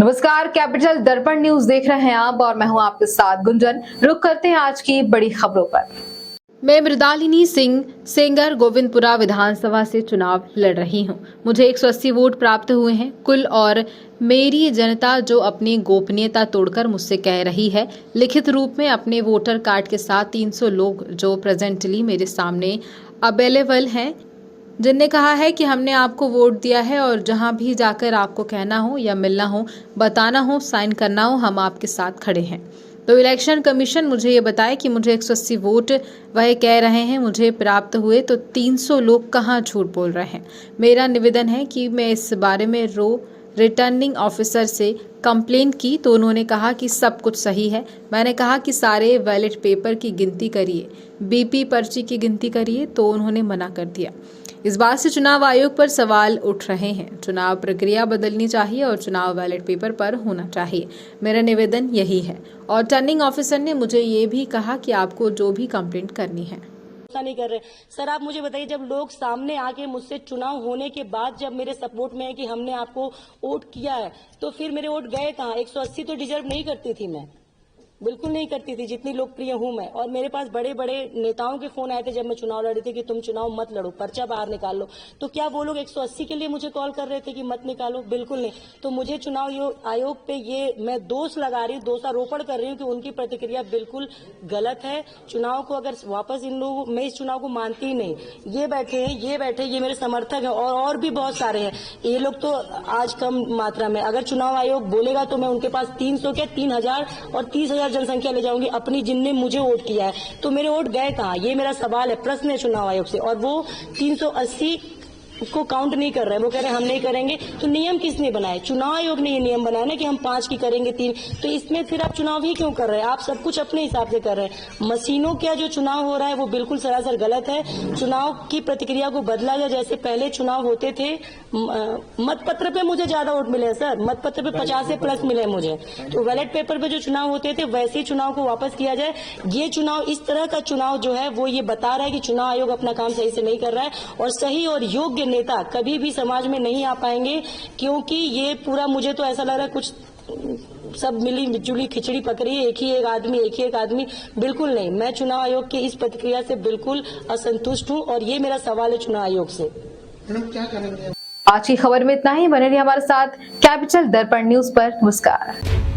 नमस्कार, कैपिटल दर्पण न्यूज देख रहे हैं आप और मैं हूं आपके साथ गुंजन। रुक करते हैं आज की बड़ी खबरों पर। मैं मृदालिनी सिंह सेंगर गोविंदपुरा विधानसभा से चुनाव लड़ रही हूं। मुझे 180 वोट प्राप्त हुए हैं कुल, और मेरी जनता जो अपनी गोपनीयता तोड़कर मुझसे कह रही है लिखित रूप में अपने वोटर कार्ड के साथ 300 लोग जो प्रेजेंटली मेरे सामने अवेलेबल हैं, जिनने कहा है कि हमने आपको वोट दिया है और जहां भी जाकर आपको कहना हो या मिलना हो, बताना हो, साइन करना हो, हम आपके साथ खड़े हैं। तो इलेक्शन कमीशन मुझे ये बताए कि मुझे 180 वोट वह कह रहे हैं मुझे प्राप्त हुए, तो 300 लोग कहां झूठ बोल रहे हैं। मेरा निवेदन है कि मैं इस बारे में रिटर्निंग ऑफिसर से कंप्लेन की तो उन्होंने कहा कि सब कुछ सही है। मैंने कहा कि सारे बैलेट पेपर की गिनती करिए, बीपी पर्ची की गिनती करिए, तो उन्होंने मना कर दिया। इस बात से चुनाव आयोग पर सवाल उठ रहे हैं। चुनाव प्रक्रिया बदलनी चाहिए और चुनाव बैलेट पेपर पर होना चाहिए। मेरा निवेदन यही है। और रिटर्निंग ऑफिसर ने मुझे ये भी कहा कि आपको जो भी कंप्लेंट करनी है। नहीं कर रहे सर, आप मुझे बताइए, जब लोग सामने आके मुझसे चुनाव होने के बाद जब मेरे सपोर्ट में है कि हमने आपको वोट किया है, तो फिर मेरे वोट गए कहाँ? 180 तो डिजर्व नहीं करती थी मैं, बिल्कुल नहीं करती थी, जितनी लोकप्रिय हूं मैं। और मेरे पास बड़े बड़े नेताओं के फोन आए थे जब मैं चुनाव लड़ी थी कि तुम चुनाव मत लड़ो, पर्चा बाहर निकाल लो। तो क्या वो लोग 180 के लिए मुझे कॉल कर रहे थे कि मत निकालो? बिल्कुल नहीं। तो मुझे चुनाव आयोग पे ये मैं दोष लगा रही हूँ, दोषारोपण कर रही हूँ कि उनकी प्रतिक्रिया बिल्कुल गलत है। चुनाव को अगर वापस इन लोग, मैं इस चुनाव को मानती ही नहीं। ये बैठे हैं, ये मेरे समर्थक हैं और भी बहुत सारे हैं। ये लोग तो आज कम मात्रा में, अगर चुनाव आयोग बोलेगा तो मैं उनके पास 300 क्या 3000 और 30,000 जनसंख्या ले जाऊंगी अपनी, जिनने मुझे वोट किया है। तो मेरे वोट गए कहाँ? ये मेरा सवाल है, प्रश्न है चुनाव आयोग से। और वो 380 को काउंट नहीं कर रहे हैं, वो कह रहे हैं हम नहीं करेंगे। तो नियम किसने बनाए? चुनाव आयोग ने ये नियम बनाया ना कि हम 5 की करेंगे 3। तो इसमें फिर आप चुनाव ही क्यों कर रहे हैं? आप सब कुछ अपने हिसाब से कर रहे हैं। मशीनों का जो चुनाव हो रहा है वो बिल्कुल सरासर गलत है। चुनाव की प्रतिक्रिया को बदला जाए। जैसे पहले चुनाव होते थे, मतपत्र पे मुझे ज्यादा वोट मिले हैं सर, मतपत्र पे 50 से प्लस मिले मुझे। तो बैलेट पेपर पे जो चुनाव होते थे वैसे ही चुनाव को वापस किया जाए। ये चुनाव, इस तरह का चुनाव जो है वो ये बता रहा है कि चुनाव आयोग अपना काम सही से नहीं कर रहा है और सही और योग्य नेता कभी भी समाज में नहीं आ पाएंगे। क्योंकि ये पूरा, मुझे तो ऐसा लग रहा है कुछ सब मिली जुली खिचड़ी पक रही है, एक ही एक आदमी। बिल्कुल नहीं, मैं चुनाव आयोग की इस प्रतिक्रिया से बिल्कुल असंतुष्ट हूं और ये मेरा सवाल है चुनाव आयोग से। क्या करेंगे? आज की खबर में इतना ही। बने रहिए हमारे साथ कैपिटल दर्पण न्यूज पर। नमस्कार।